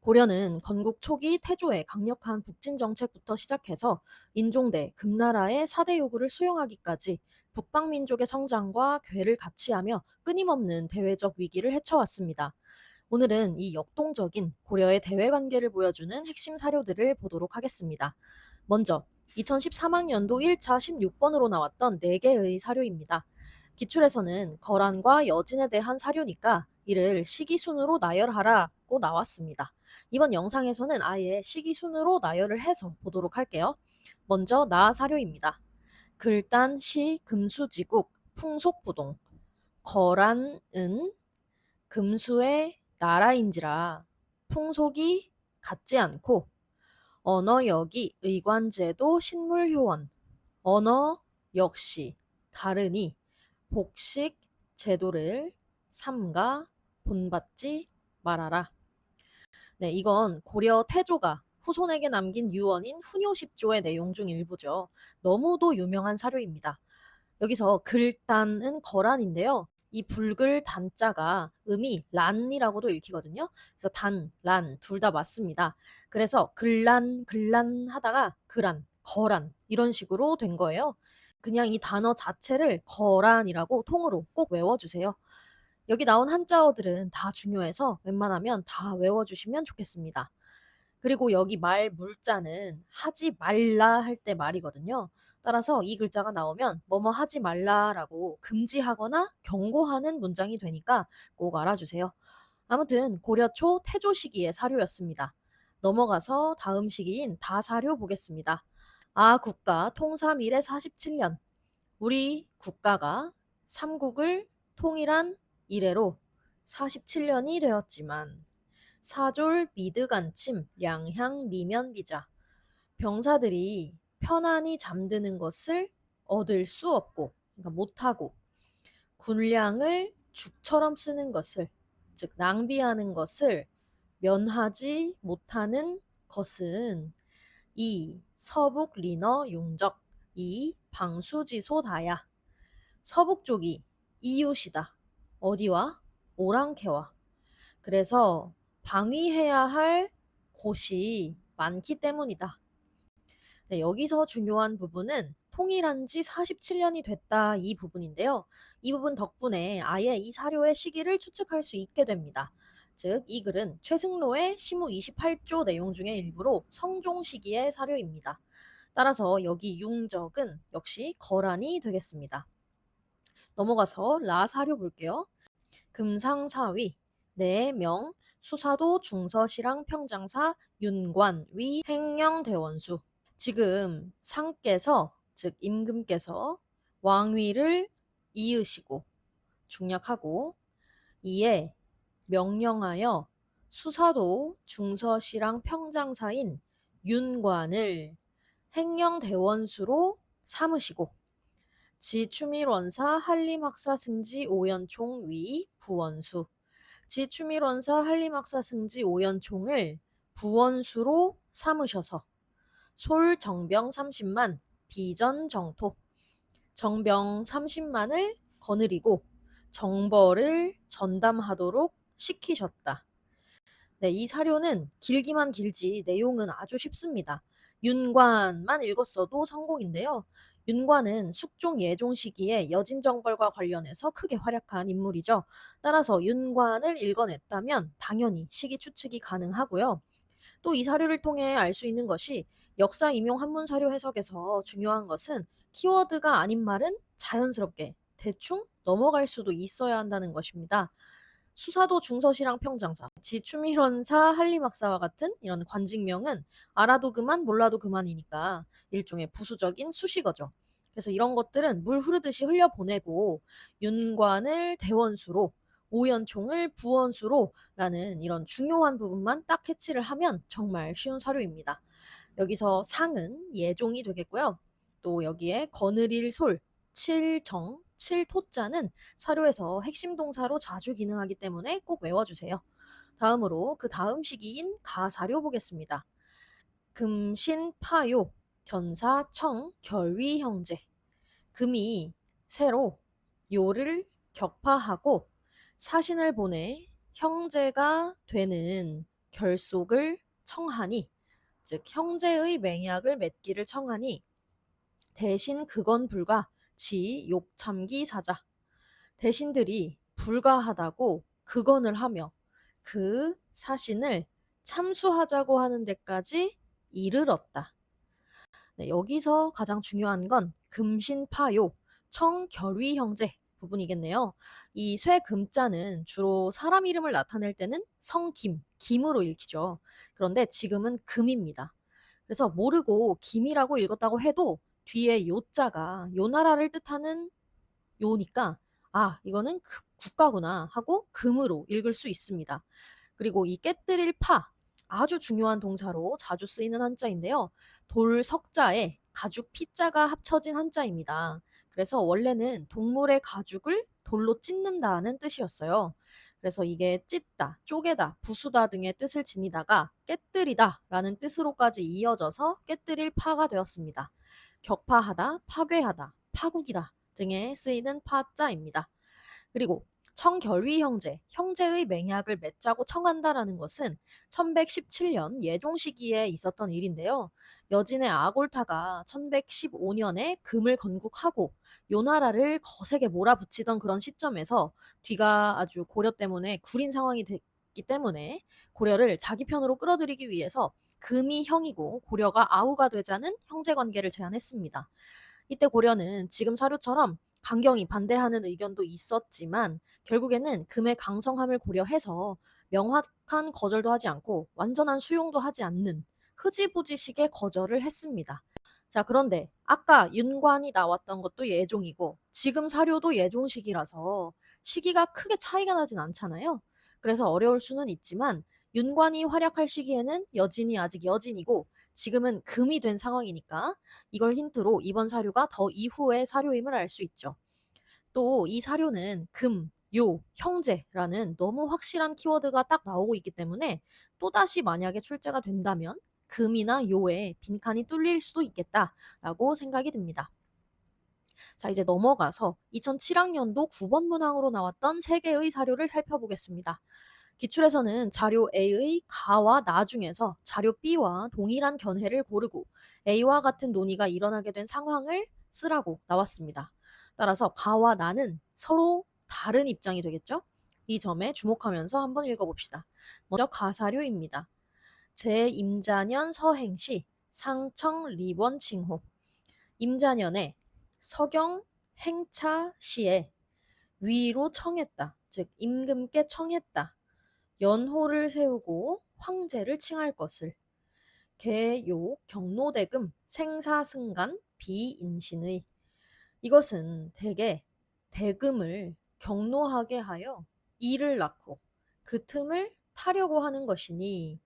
고려는 건국 초기 태조의 강력한 북진 정책부터 시작해서 인종대, 금나라의 4대 요구를 수용하기까지 북방민족의 성장과 괴를 같이 하며 끊임없는 대외적 위기를 헤쳐왔습니다. 오늘은 이 역동적인 고려의 대외 관계를 보여주는 핵심 사료들을 보도록 하겠습니다. 먼저 2013학년도 1차 16번으로 나왔던 4개의 사료입니다. 기출에서는 거란과 여진에 대한 사료니까 이를 시기순으로 나열하라고 나왔습니다. 이번 영상에서는 아예 시기순으로 나열을 해서 보도록 할게요. 먼저 나 사료입니다. 글단 시 금수지국 풍속부동 거란은 금수의 나라인지라 풍속이 같지 않고 언어역이 의관제도 신물효원 언어 역시 다르니 복식 제도를 삼가 본받지 말아라. 네, 이건 고려 태조가 후손에게 남긴 유언인 훈요십조의 내용 중 일부죠. 너무도 유명한 사료입니다. 여기서 글단은 거란인데요. 이 붉을 단자가 음이 란이라고도 읽히거든요. 그래서 단, 란 둘 다 맞습니다. 그래서 글란, 글란 하다가 그란, 거란 이런 식으로 된 거예요. 그냥 이 단어 자체를 거란이라고 통으로 꼭 외워주세요. 여기 나온 한자어들은 다 중요해서 웬만하면 다 외워주시면 좋겠습니다. 그리고 여기 말 물자는 하지 말라 할 때 말이거든요. 따라서 이 글자가 나오면 뭐뭐 하지 말라라고 금지하거나 경고하는 문장이 되니까 꼭 알아주세요. 아무튼 고려 초 태조 시기의 사료였습니다. 넘어가서 다음 시기인 다사료 보겠습니다. 국가 통삼 일에 47년 우리 국가가 삼국을 통일한 이래로 47년이 되었지만 사졸 미드간침 량향 미면비자 병사들이 편안히 잠드는 것을 얻을 수 없고 그러니까 못하고 군량을 죽처럼 쓰는 것을 즉 낭비하는 것을 면하지 못하는 것은 이 서북 리너 융적 이 방수지소다야 서북 쪽이 이웃이다. 어디와? 오랑캐와. 그래서 방위해야 할 곳이 많기 때문이다. 네, 여기서 중요한 부분은 통일한 지 47년이 됐다 이 부분인데요. 이 부분 덕분에 아예 이 사료의 시기를 추측할 수 있게 됩니다. 즉, 이 글은 최승로의 시무 28조 내용 중의 일부로 성종 시기의 사료입니다. 따라서 여기 융적은 역시 거란이 되겠습니다. 넘어가서 라 사료 볼게요. 금상사위, 내명, 수사도 중서시랑 평장사, 윤관, 위, 행령대원수. 지금 상께서, 즉 임금께서 왕위를 이으시고 중략하고 이에 명령하여 수사도 중서시랑 평장사인 윤관을 행령대원수로 삼으시고 지추밀원사 한림학사 승지 오연총 위 부원수 지추밀원사 한림학사 승지 오연총을 부원수로 삼으셔서 솔정병 30만 비전정토 정병 30만을 거느리고 정벌을 전담하도록 시키셨다. 네, 이 사료는 길기만 길지 내용은 아주 쉽습니다. 윤관만 읽었어도 성공인데요. 윤관은 숙종 예종 시기에 여진정벌과 관련해서 크게 활약한 인물이죠. 따라서 윤관을 읽어냈다면 당연히 시기 추측이 가능하고요. 또 이 사료를 통해 알 수 있는 것이 역사 인용 한문 사료 해석에서 중요한 것은 키워드가 아닌 말은 자연스럽게 대충 넘어갈 수도 있어야 한다는 것입니다. 수사도 중서시랑 평장사, 지추밀원사 한림학사와 같은 이런 관직명은 알아도 그만 몰라도 그만이니까 일종의 부수적인 수식어죠. 그래서 이런 것들은 물 흐르듯이 흘려보내고 윤관을 대원수로 오연총을 부원수로 라는 이런 중요한 부분만 딱 캐치를 하면 정말 쉬운 사료입니다. 여기서 상은 예종이 되겠고요. 또 여기에 거느릴 솔, 칠정, 칠토자는 사료에서 핵심 동사로 자주 기능하기 때문에 꼭 외워주세요. 다음으로 그 다음 시기인 가사료 보겠습니다. 금신파요, 견사청, 결위형제. 금이 새로 요를 격파하고 사신을 보내 형제가 되는 결속을 청하니, 즉 형제의 맹약을 맺기를 청하니 대신 그건 불가 지 욕참기 사자. 대신들이 불가하다고 극언을 하며 그 사신을 참수하자고 하는 데까지 이르렀다. 네, 여기서 가장 중요한 건 금신파요, 청결위 형제 부분이겠네요. 이 쇠금자는 주로 사람 이름을 나타낼 때는 성김, 김으로 읽히죠. 그런데 지금은 금입니다. 그래서 모르고 김이라고 읽었다고 해도 뒤에 요자가 요나라를 뜻하는 요니까 아, 이거는 국가구나 하고 금으로 읽을 수 있습니다. 그리고 이 깨뜨릴 파, 아주 중요한 동사로 자주 쓰이는 한자인데요. 돌 석자에 가죽 피자가 합쳐진 한자입니다. 그래서 원래는 동물의 가죽을 돌로 찢는다는 뜻이었어요. 그래서 이게 찢다, 쪼개다, 부수다 등의 뜻을 지니다가 깨뜨리다 라는 뜻으로까지 이어져서 깨뜨릴 파가 되었습니다. 격파하다, 파괴하다, 파국이다 등에 쓰이는 파자입니다. 그리고 청결위 형제, 형제의 맹약을 맺자고 청한다라는 것은 1117년 예종 시기에 있었던 일인데요. 여진의 아골타가 1115년에 금을 건국하고 요나라를 거세게 몰아붙이던 그런 시점에서 뒤가 아주 고려 때문에 구린 상황이 됐기 때문에 고려를 자기 편으로 끌어들이기 위해서 금이 형이고 고려가 아우가 되자는 형제 관계를 제안했습니다. 이때 고려는 지금 사료처럼 강경히 반대하는 의견도 있었지만 결국에는 금의 강성함을 고려해서 명확한 거절도 하지 않고 완전한 수용도 하지 않는 흐지부지식의 거절을 했습니다. 자, 그런데 아까 윤관이 나왔던 것도 예종이고 지금 사료도 예종식이라서 시기가 크게 차이가 나진 않잖아요. 그래서 어려울 수는 있지만 윤관이 활약할 시기에는 여진이 아직 여진이고 지금은 금이 된 상황이니까 이걸 힌트로 이번 사료가 더 이후의 사료임을 알 수 있죠. 또 이 사료는 금, 요, 형제라는 너무 확실한 키워드가 딱 나오고 있기 때문에 또다시 만약에 출제가 된다면 금이나 요에 빈칸이 뚫릴 수도 있겠다라고 생각이 듭니다. 자, 이제 넘어가서 2007학년도 9번 문항으로 나왔던 3개의 사료를 살펴보겠습니다. 기출에서는 자료 A의 가와 나 중에서 자료 B와 동일한 견해를 고르고 A와 같은 논의가 일어나게 된 상황을 쓰라고 나왔습니다. 따라서 가와 나는 서로 다른 입장이 되겠죠? 이 점에 주목하면서 한번 읽어봅시다. 먼저 가사료입니다. 제 임자년 서행시 상청 리번 칭호. 임자년에 서경 행차 시에 위로 청했다. 즉 임금께 청했다. 연호를 세우고 황제를 칭할 것을. 계요 경로대금 생사승간 비인신의. 이것은 대개 대금을 경로하게 하여 이를 낳고 그 틈을 타려고 하는 것이니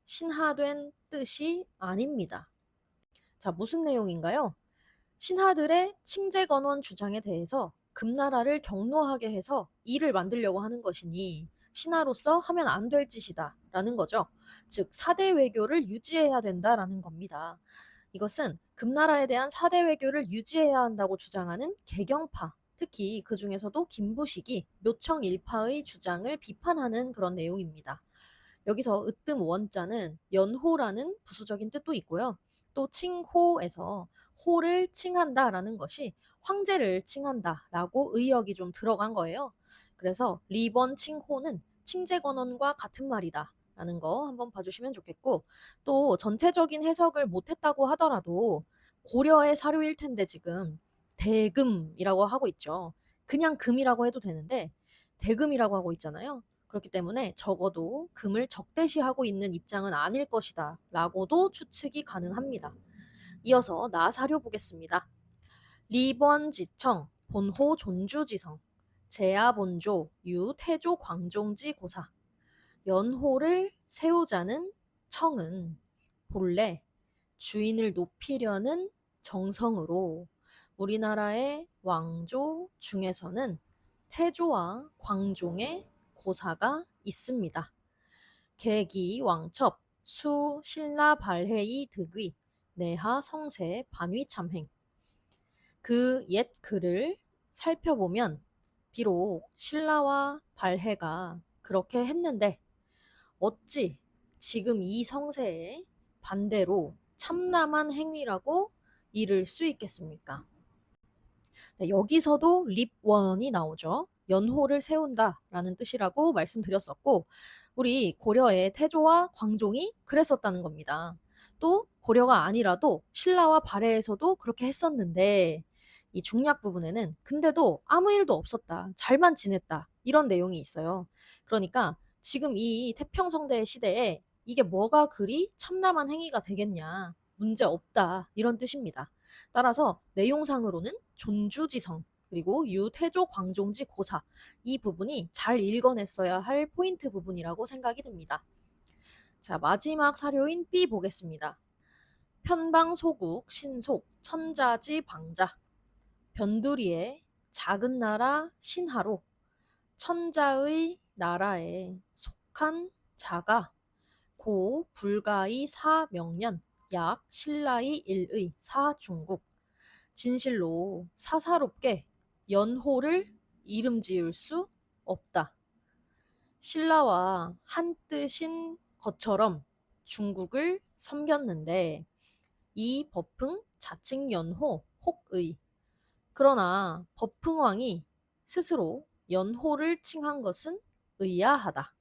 신하된 뜻이 아닙니다. 자, 무슨 내용인가요? 신하들의 칭제건원 주장에 대해서 금나라를 경로하게 해서 이를 만들려고 하는 것이니 신하로서 하면 안 될 짓이다 라는 거죠. 즉 사대 외교를 유지해야 된다라는 겁니다. 이것은 금나라에 대한 사대 외교를 유지해야 한다고 주장하는 개경파, 특히 그 중에서도 김부식이 묘청일파의 주장을 비판하는 그런 내용입니다. 여기서 으뜸 원자는 연호라는 부수적인 뜻도 있고요. 또 칭호에서 호를 칭한다라는 것이 황제를 칭한다라고 의역이 좀 들어간 거예요. 그래서 리번 칭호는 칭제건원과 같은 말이다. 라는 거 한번 봐주시면 좋겠고 또 전체적인 해석을 못했다고 하더라도 고려의 사료일 텐데 지금 대금이라고 하고 있죠. 그냥 금이라고 해도 되는데 대금이라고 하고 있잖아요. 그렇기 때문에 적어도 금을 적대시하고 있는 입장은 아닐 것이다 라고도 추측이 가능합니다. 이어서 나사료 보겠습니다. 리번지청 본호 존주지성 제야본조 유태조 광종지 고사. 연호를 세우자는 청은 본래 주인을 높이려는 정성으로 우리나라의 왕조 중에서는 태조와 광종의 고사가 있습니다. 계기 왕첩 수 신라 발해이 득위 내하 성세 반위 참행. 그 옛 글을 살펴보면 비록 신라와 발해가 그렇게 했는데 어찌 지금 이 성세에 반대로 참남한 행위라고 이를 수 있겠습니까? 네, 여기서도 립원이 나오죠. 연호를 세운다라는 뜻이라고 말씀드렸었고, 우리 고려의 태조와 광종이 그랬었다는 겁니다. 또 고려가 아니라도 신라와 발해에서도 그렇게 했었는데, 이 중약 부분에는 근데도 아무 일도 없었다, 잘만 지냈다, 이런 내용이 있어요. 그러니까 지금 이 태평성대 시대에 이게 뭐가 그리 참남한 행위가 되겠냐, 문제 없다, 이런 뜻입니다. 따라서 내용상으로는 존주지성 그리고 유태조 광종지 고사, 이 부분이 잘 읽어냈어야 할 포인트 부분이라고 생각이 듭니다. 자, 마지막 사료인 B 보겠습니다. 편방소국 신속 천자지 방자, 변두리의 작은 나라 신하로 천자의 나라에 속한 자가 고 불가의 사명년 약 신라의 일의 사중국, 진실로 사사롭게 연호를 이름 지을 수 없다. 신라와 한 뜻인 것처럼 중국을 섬겼는데 이 법흥 자칭 연호 혹의, 그러나 법흥왕이 스스로 연호를 칭한 것은 의아하다.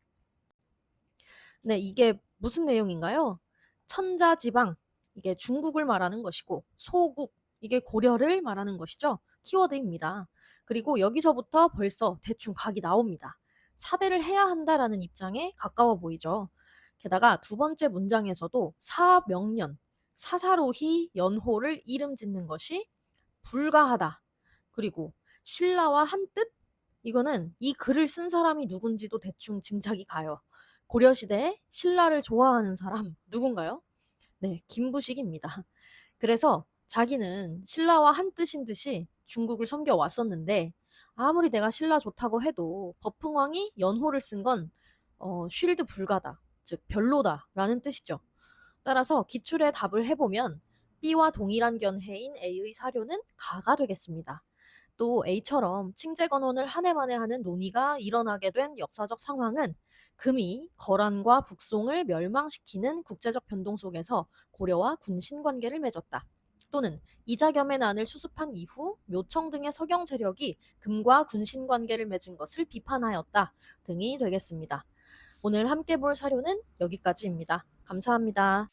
네, 이게 무슨 내용인가요? 천자지방, 이게 중국을 말하는 것이고, 소국, 이게 고려를 말하는 것이죠. 키워드입니다. 그리고 여기서부터 벌써 대충 각이 나옵니다. 사대를 해야 한다라는 입장에 가까워 보이죠. 게다가 두 번째 문장에서도 사명년, 사사로히 연호를 이름 짓는 것이 불가하다. 그리고 신라와 한뜻? 이거는 이 글을 쓴 사람이 누군지도 대충 짐작이 가요. 고려시대에 신라를 좋아하는 사람 누군가요? 네, 김부식입니다. 그래서 자기는 신라와 한뜻인 듯이 중국을 섬겨 왔었는데 아무리 내가 신라 좋다고 해도 법흥왕이 연호를 쓴 건 쉴드 불가다, 즉 별로다라는 뜻이죠. 따라서 기출에 답을 해보면 B와 동일한 견해인 A의 사료는 가가 되겠습니다. 또 A처럼 칭제건원을 한 해 만에 하는 논의가 일어나게 된 역사적 상황은 금이 거란과 북송을 멸망시키는 국제적 변동 속에서 고려와 군신 관계를 맺었다. 또는 이자겸의 난을 수습한 이후 묘청 등의 서경 세력이 금과 군신 관계를 맺은 것을 비판하였다 등이 되겠습니다. 오늘 함께 볼 사료는 여기까지입니다. 감사합니다.